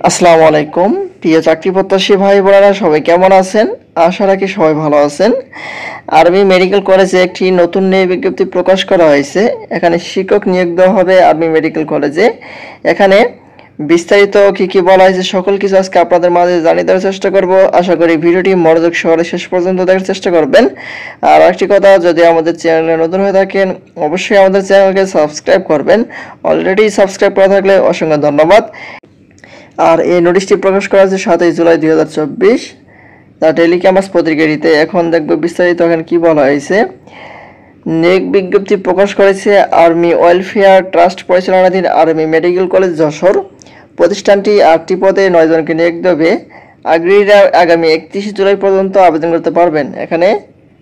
আসসালামু আলাইকুম প্রিয় চাকরি প্রত্যাশী ভাই বোনেরা, সবাই কেমন আছেন? আশা রাখি সবাই ভালো আছেন। আর্মি মেডিকেল কলেজে একটি নতুন নিয়োগ বিজ্ঞপ্তি প্রকাশ করা হয়েছে। এখানে শিক্ষক নিয়োগ দেওয়া হবে আর্মি মেডিকেল কলেজে। এখানে বিস্তারিত কি বলা হয়েছে সকল কিছু আজকে আপনাদের মাঝে জানিয়ে দেওয়ার চেষ্টা করব। আশা করি ভিডিওটি মনোযোগ সহকারে শেষ পর্যন্ত দেখার চেষ্টা করবেন। আর একটি কথা, যদি আমাদের চ্যানেলে নতুন হয়ে থাকেন অবশ্যই আমাদের চ্যানেলকে সাবস্ক্রাইব করবেন। অলরেডি সাবস্ক্রাইব করা থাকলে অসংখ্য ধন্যবাদ। আর এই নোটিশটি প্রকাশ করা হয়েছে 7 জুলাই 2024 দ্য ডেইলি ক্যাম্পাস পত্রিকাটিতে। এখন দেখব বিস্তারিত এখানে কি বলা হয়েছে। নিয়োগ বিজ্ঞপ্তি প্রকাশ করেছে আর্মি ওয়েলফেয়ার ট্রাস্ট পরিচালনাধীন আর্মি মেডিকেল কলেজ যশোর। প্রতিষ্ঠানটি 8টি পদে 9 জনকে নিয়োগ দেবে। আগ্রহীরা আগামী 31 জুলাই পর্যন্ত আবেদন করতে পারবেন। এখানে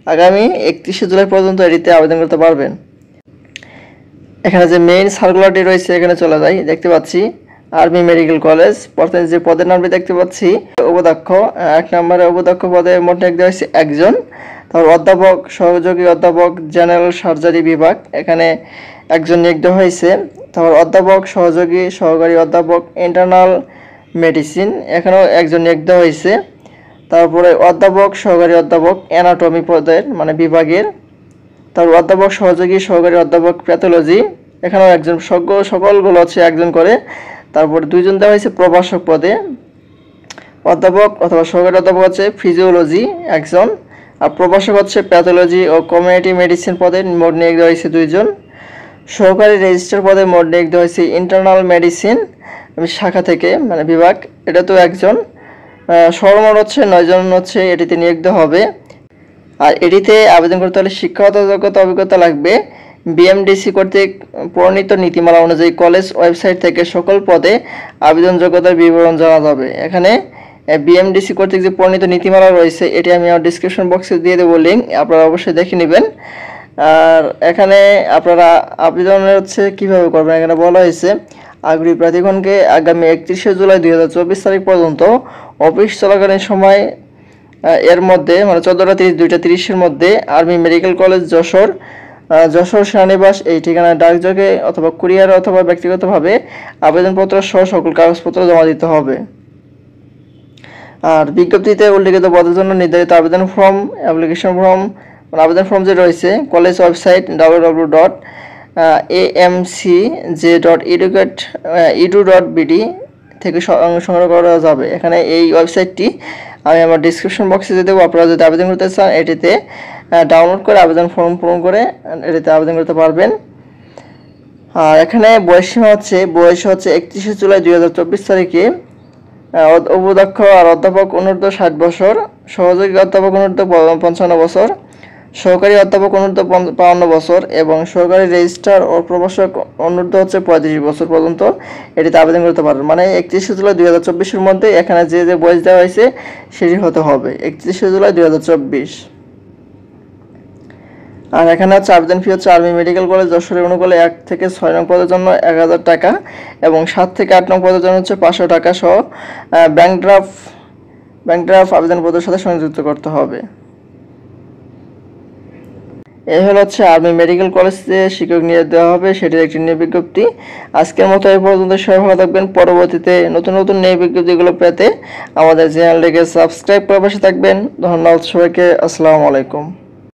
আগামী 31 জুলাই পর্যন্ত এটিতে আবেদন করতে পারবেন। এখানে যে মেইন সার্কুলারটি রয়েছে এখানে চলে যাই, দেখতে পাচ্ছি আর্মি মেডিকেল কলেজ। প্রথমে যে পদের নামটি দেখতে পাচ্ছি উপাধ্যক্ষ, 1 নম্বরে উপাধ্যক্ষ পদে মোট নিয়োগ দেওয়া হয়েছে 1 জন। তারপর অধ্যাপক, সহযোগী অধ্যাপক জেনারেল সার্জারি বিভাগ, এখানে 1 জন নিয়োগ দেওয়া হয়েছে। তারপর অধ্যাপক, সহযোগী, সহকারী অধ্যাপক ইন্টারনাল মেডিসিন, এখানেও 1 জন নিয়োগ দেওয়া হয়েছে। তারপরে অধ্যাপক, সহকারী অধ্যাপক অ্যানাটমি পদের বিভাগের। তারপর অধ্যাপক, সহযোগী, সহকারী অধ্যাপক প্যাথোলজি, এখানেও 1 জন। সকলগুলো হচ্ছে 1 জন করে। তারপর 2 জন দেওয়া হয়েছে প্রভাষক পদে। অধ্যাপক অথবা সহকারী অধ্যাপক হচ্ছে ফিজিওলজি 1 জন, আর প্রভাষক হচ্ছে প্যাথোলজি ও কমিউনিটি মেডিসিন পদে মোট নিয়োগ দেওয়া হয়েছে 2 জন। সহকারী রেজিস্ট্রার পদে মোট নিয়োগ দেওয়া হয়েছে ইন্টারনাল মেডিসিন শাখা থেকে বিভাগ, এটা তো 1 জন। সর্বমোট হচ্ছে 9 জন হচ্ছে এটিতে নিয়োগ দেওয়া হবে। আর এটিতে আবেদন করতে হলে শিক্ষাগত যোগ্যতা অভিজ্ঞতা লাগবে। বিএমডিসি কর্তৃক প্রণীত নীতিমালা অনুযায়ী কলেজ ওয়েবসাইট থেকে সকল পদে আবেদন যোগ্যতার বিবরণ জানা যাবে। এখানে বিএমডিসি কর্তৃক যে প্রণীত নীতিমালা রয়েছে এটি আমি আমার ডিসক্রিপশন বক্সে দিয়ে দেবো লিঙ্ক, আপনারা অবশ্যই দেখে নেবেন। আর এখানে আপনারা আবেদনের কিভাবে করবেন এখানে বলা হয়েছে, আগ্রহী প্রার্থীগণকে আগামী 31 জুলাই 2024 তারিখ পর্যন্ত অফিস চলাকালীন সময় এর মধ্যে 14টা 30 2টা 30-এর মধ্যে আর্মি মেডিকেল কলেজ যশোর সেনানিবাস এই ঠিকানায় ডাকযোগে অথবা কুরিয়ার অথবা ব্যক্তিগতভাবে আবেদনপত্র সহ সকল কাগজপত্র জমা দিতে হবে। আর বিজ্ঞপ্তিতে উল্লেখিত পদের জন্য নির্ধারিত আবেদন ফর্ম, অ্যাপ্লিকেশন ফর্ম, আবেদন ফর্ম যে রয়েছে কলেজ ওয়েবসাইট www.amcj.edu.bd থেকে সংগ্রহ করা যাবে। এখানে এই ওয়েবসাইটটি আমি আমার ডিসক্রিপশন বক্সে দিয়ে দেবো। আপনারা যদি আবেদন করতে চান এটিতে ডাউনলোড করে আবেদন ফর্ম পূরণ করে এটিতে আবেদন করতে পারবেন। আর এখানে বয়স হচ্ছে 31 জুলাই 2024 তারিখে উপাধ্যক্ষ আর অধ্যাপক অনূর্ধ্ব 60 বছর, সহযোগী অধ্যাপক অনূর্ধ্ব 55 বছর, সহকারী অধ্যাপক অনূর্ধ্ব 52 বছর এবং সহকারী রেজিস্ট্রার ও প্রভাষক অনূর্ধ্ব 35 বছর পর্যন্ত এটিতে আবেদন করতে পারবেন। 31 জুলাই 2024-এর মধ্যে এখানে যে বয়স দেওয়া হয়েছে সেটি হতে হবে 31 জুলাই 2024। আর এখানে আবেদন ফি আর্মি মেডিকেল কলেজ যশোরের অনুকূলে 1 থেকে 6 নং পদের জন্য 1000 টাকা এবং 7 থেকে 8 নং পদের জন্য 500 টাকা সহ ব্যাংক ড্রাফট আবেদনপত্রের সাথে সংযুক্ত করতে হবে। এই হলো আর্মি মেডিকেল কলেজে শিক্ষক নিয়োগ দেওয়া হবে, সেটির একটি নিয়োগ বিজ্ঞপ্তি। আজকের মতো এই পর্যন্ত, সবাই ভালো থাকবেন। পরবর্তীতে নতুন নিয়োগ বিজ্ঞপ্তিগুলো পেতে আমাদের চ্যানেলটিকে সাবস্ক্রাইব করে পাশে থাকবেন। ধন্যবাদ সবাইকে। আসসালামু আলাইকুম।